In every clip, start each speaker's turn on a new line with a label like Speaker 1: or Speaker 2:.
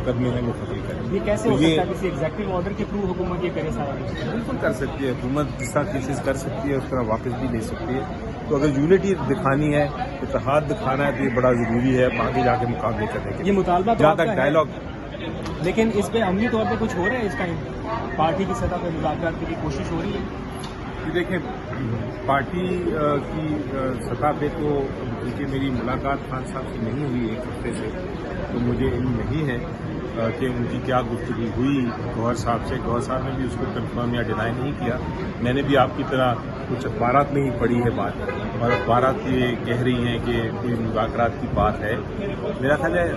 Speaker 1: मुकदमे हैं वो ख़त्म करें।
Speaker 2: ये कैसे हो सकता है किसी एग्जीक्यूटिव ऑर्डर के थ्रू हुकूमत ये करे सारा?
Speaker 1: बिल्कुल कर सकती है हुकूमत, जिस तरह केसेस कर सकती है उस तरह वापस भी ले सकती है। तो अगर यूनिटी दिखानी है, इत्तेहाद दिखाना है, तो ये बड़ा ज़रूरी है आगे जाके मुकाबले करने के लिए।
Speaker 2: ये मुतालबा तो
Speaker 1: जहाँ
Speaker 2: आपका
Speaker 1: तक
Speaker 2: है,
Speaker 1: डायलॉग,
Speaker 2: लेकिन इस पे अमली तौर पे कुछ हो रहा है इस टाइम? पार्टी की सतह पर मुज़ाकरात की कोशिश हो रही है?
Speaker 1: देखें, पार्टी की सतह पे तो क्योंकि मेरी मुलाकात खान साहब से नहीं हुई एक हफ्ते से, तो मुझे इल्म नहीं है कि उनकी क्या गुफ्तगू हुई गौहर साहब से। गौहर साहब ने भी उसको कंफर्म या डिनाई नहीं किया। मैंने भी आपकी तरह कुछ अखबारात में ही पढ़ी है बात, और अखबारात ये कह रही हैं कि कोई मुज़ाकरात की बात है। मेरा ख्याल है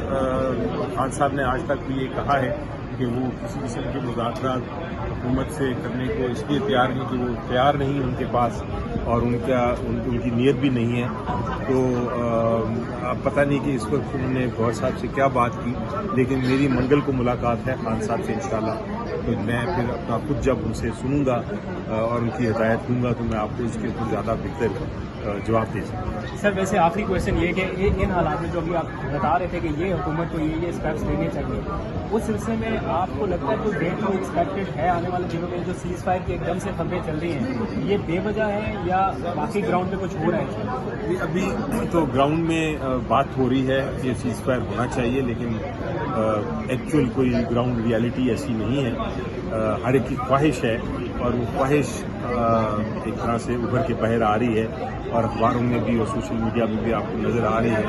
Speaker 1: खान साहब ने आज तक भी ये कहा है कि वो किसी किस्म के मुज़ाकरात हुकूमत से करने को इसलिए तैयार नहीं कि वो तैयार नहीं उनके पास, और उनकी नीयत भी नहीं है। तो अब पता नहीं कि इस वक्त उन्होंने गौहर साहब से क्या बात की, लेकिन मेरी मंगल को मुलाकात है खान साहब से इंशाल्लाह। तो मैं फिर अपना खुद जब उनसे सुनूंगा और उनकी हिदायत दूंगा तो मैं आपको इसके ऊपर ज़्यादा बेहतर जवाब दे सकूँगा।
Speaker 2: सर वैसे आखिरी क्वेश्चन ये कि इन हालात में जो अभी आप बता रहे थे कि ये हुकूमत को ये स्टेप्स लेने चाहिए, उस सिलसिले में आपको लगता है कोई डेट टू एक्सपेक्टेड है आने वाले दिनों में? जो सीज फायर की एकदम से खबरें चल रही हैं, ये बेवजह है या बाकी ग्राउंड में कुछ हो रहा है?
Speaker 1: अभी तो ग्राउंड में बात हो रही है कि सीज फायर होना चाहिए, लेकिन एक्चुअल कोई ग्राउंड रियलिटी ऐसी नहीं है। हर एक की ख्वाहिश है, और वो ख्वाहिश एक तरह से उभर के बाहर आ रही है, और अखबारों में भी और सोशल मीडिया में भी आपको नज़र आ रही है।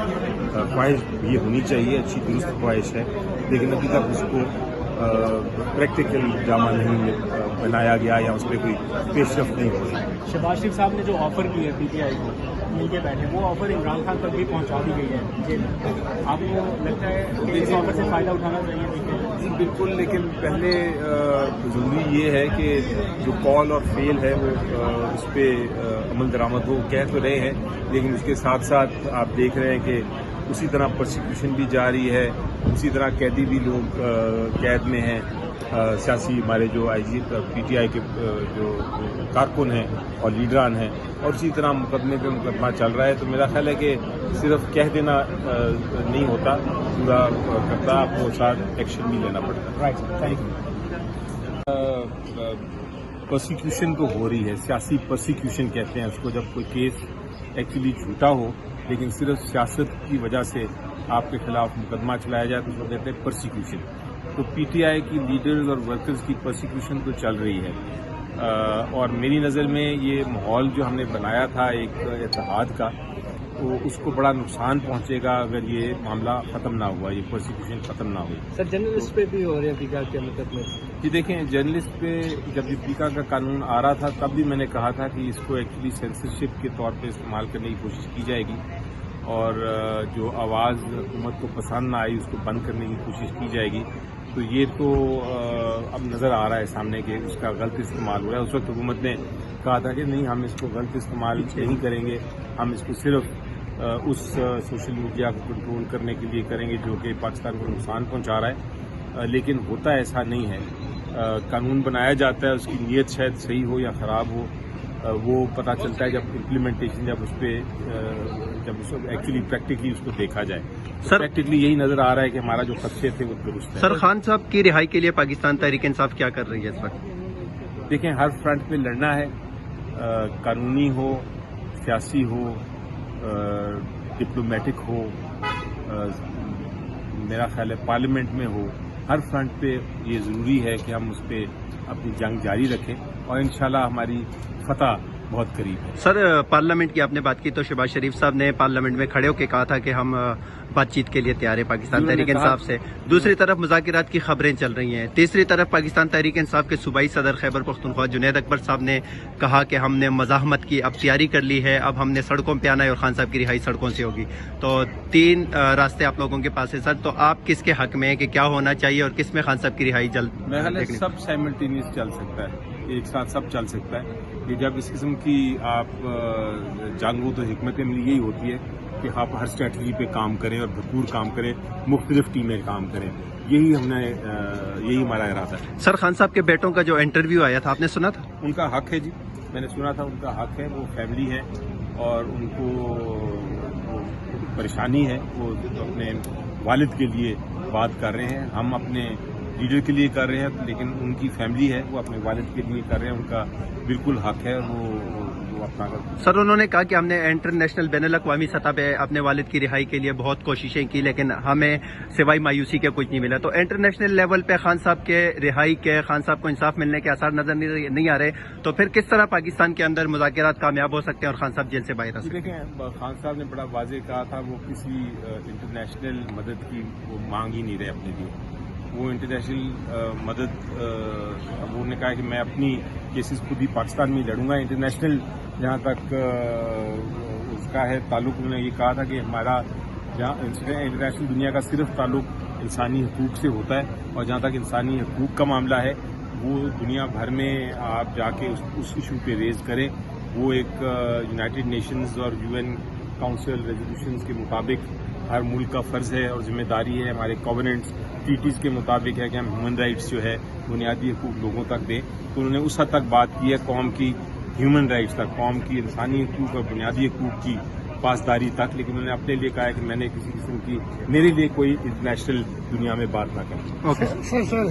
Speaker 1: ख्वाहिश ये होनी चाहिए, अच्छी दुरुस्त ख्वाहिश है, लेकिन अभी तक उसको प्रैक्टिकल ड्रामा नहीं बनाया गया या उस पर कोई पेशरफ नहीं हो रही।
Speaker 2: शहबाज शरीफ साहब ने जो ऑफर की है पीटीआई को मिल के बैठे, वो ऑफर इमरान खान तक भी पहुंचा दी गई है जेल में। आपको लगता है कि इस ऑफर से फ़ायदा उठाना चाहिए?
Speaker 1: जी बिल्कुल, लेकिन पहले ज़रूरी ये है कि जो कॉल और फेल है वो उस पर अमल दरामद हो। कह तो रहे हैं, लेकिन उसके साथ साथ आप देख रहे हैं कि उसी तरह प्रोसिक्यूशन भी जारी है, उसी तरह कैदी भी लोग कैद में हैं। सियासी हमारे जो आईजी पीटीआई के जो कारकुन हैं और लीडरान हैं, और इसी तरह मुकदमे पे मुकदमा चल रहा है। तो मेरा ख्याल है कि सिर्फ कह देना नहीं होता, पूरा करता आपको साथ एक्शन भी लेना पड़ता है।
Speaker 2: Right, thank you.
Speaker 1: प्रोसिक्यूशन तो हो रही है, सियासी प्रोसिक्यूशन कहते हैं उसको, जब कोई केस एक्चुअली झूठा हो लेकिन सिर्फ सियासत की वजह से आपके खिलाफ मुकदमा चलाया जाए तो उसको कहते हैं प्रोसिक्यूशन। तो पीटीआई की लीडर्स और वर्कर्स की प्रोसिक्यूशन तो चल रही है, और मेरी नज़र में ये माहौल जो हमने बनाया था एक इत्तेहाद का, तो उसको बड़ा नुकसान पहुंचेगा अगर ये मामला ख़त्म ना हुआ, ये प्रोसिक्यूशन ख़त्म ना हुई।
Speaker 2: सर जर्नलिस्ट पे भी हो रहे हैं पीका के मुकदमे?
Speaker 1: जी देखें, जर्नलिस्ट पे जब ये पीका का कानून आ रहा था तब भी मैंने कहा था कि इसको एक्चुअली सेंसरशिप के तौर पे इस्तेमाल करने की कोशिश की जाएगी, और जो आवाज़ हुकूमत को पसंद ना आई उसको बंद करने की कोशिश की जाएगी। तो ये तो अब नज़र आ रहा है सामने कि उसका गलत इस्तेमाल हो रहा है। उस वक्त हुकूमत ने कहा था कि नहीं, हम इसको गलत इस्तेमाल नहीं करेंगे, हम इसको सिर्फ उस सोशल मीडिया को कंट्रोल करने के लिए करेंगे जो कि पाकिस्तान को नुकसान पहुंचा रहा है। लेकिन होता ऐसा नहीं है। कानून बनाया जाता है, उसकी नीयत शायद सही हो या ख़राब हो, वो पता चलता है जब इम्प्लीमेंटेशन, जब उसको एक्चुअली प्रैक्टिकली उसको देखा जाए। तो प्रैक्टिकली यही नज़र आ रहा है कि हमारा जो खदशे थे वो दुरुस्त है।
Speaker 3: सर खान साहब की रिहाई के लिए पाकिस्तान तहरीक इंसाफ क्या कर रही है इस वक्त?
Speaker 1: देखें, हर फ्रंट पे लड़ना है, कानूनी हो, सियासी हो, डिप्लोमेटिक हो, मेरा ख्याल है पार्लियामेंट में हो, हर फ्रंट पे ये ज़रूरी है कि हम उस पर अपनी जंग जारी रखें, और इंशाल्लाह हमारी फतह बहुत करीब है।
Speaker 3: सर पार्लियामेंट की आपने बात की, तो शहबाज शरीफ साहब ने पार्लियामेंट में खड़े होकर कहा था कि हम बातचीत के लिए तैयार है पाकिस्तान तहरीक इंसाफ से। दूसरी तरफ मुज़ाकरात की खबरें चल रही हैं, तीसरी तरफ पाकिस्तान तहरीक इंसाफ के सूबाई सदर खैबर पख्तूनख्वा जुनैद अकबर साहब ने कहा कि हमने मज़ाहमत की अब तैयारी कर ली है, अब हमने सड़कों पर आना है और खान साहब की रिहाई सड़कों से होगी। तो तीन रास्ते आप लोगों के पास है सर, तो आप किसके हक में है कि क्या होना चाहिए और किस में खान साहब की रिहाई जल्द?
Speaker 1: मैं सब साइमल्टेनियस चल सकता है, एक साथ सब चल सकता है। कि जब इस किस्म की आप जंग हो तो हिकमत अमली यही होती है कि आप हर स्ट्रेटजी पे काम करें और भरपूर काम करें, मुख्तलिफ टीमें काम करें। यही हमारा इरादा है।
Speaker 3: सर खान साहब के बेटों का जो इंटरव्यू आया था आपने सुना था?
Speaker 1: उनका हक है जी, मैंने सुना था, उनका हक है, वो फैमिली है और उनको परेशानी है, वो अपने والد کے لیے بات کر رہے ہیں. ہم اپنے لیڈر کے لیے کر رہے ہیں, لیکن ان کی فیملی ہے وہ اپنے والد کے لیے کر رہے ہیں. ان کا بالکل حق ہے, وہ اپنا
Speaker 3: سر انہوں نے کہا کہ ہم نے انٹرنیشنل بین الاقوامی سطح پہ اپنے والد کی رہائی کے لیے بہت کوششیں کی, لیکن ہمیں سوائے مایوسی کے کچھ نہیں ملا. تو انٹرنیشنل لیول پہ خان صاحب کے رہائی کے, خان صاحب کو انصاف ملنے کے آثار نظر نہیں آ رہے, تو پھر کس طرح پاکستان کے اندر مذاکرات کامیاب ہو سکتے ہیں اور خان صاحب جیل سے باہر آ سکتے ہیں؟
Speaker 1: دیکھیں, خان صاحب نے بڑا واضح کہا تھا وہ کسی انٹرنیشنل مدد کی وہ مانگ ہی نہیں رہے اپنے لیے. وہ انٹرنیشنل مدد, انہوں نے کہا کہ میں اپنی کیسز خود ہی پاکستان میں لڑوں گا. انٹرنیشنل جہاں تک اس کا ہے تعلق, انہوں نے یہ کہا تھا کہ ہمارا انٹرنیشنل دنیا کا صرف تعلق انسانی حقوق سے ہوتا ہے, اور جہاں تک انسانی حقوق کا معاملہ ہے وہ دنیا بھر میں آپ جا کے اس ایشو پہ ریز کریں. وہ ایک یونائٹڈ نیشنز اور UN کاؤنسل ریزولوشنز کے مطابق ہر ملک کا فرض ہے اور ذمہ داری ہے, ہمارے کووننٹس ٹریٹیز کے مطابق ہے کہ ہم ہیومن رائٹس جو ہے بنیادی حقوق لوگوں تک دیں. تو انہوں نے اس حد تک بات کی ہے قوم کی ہیومن رائٹس تک, قوم کی انسانی حقوق اور بنیادی حقوق کی پاسداری تک, لیکن انہوں نے اپنے لیے کہا ہے کہ میں نے کسی قسم کی میرے لیے کوئی انٹرنیشنل دنیا میں بات نہ کروں.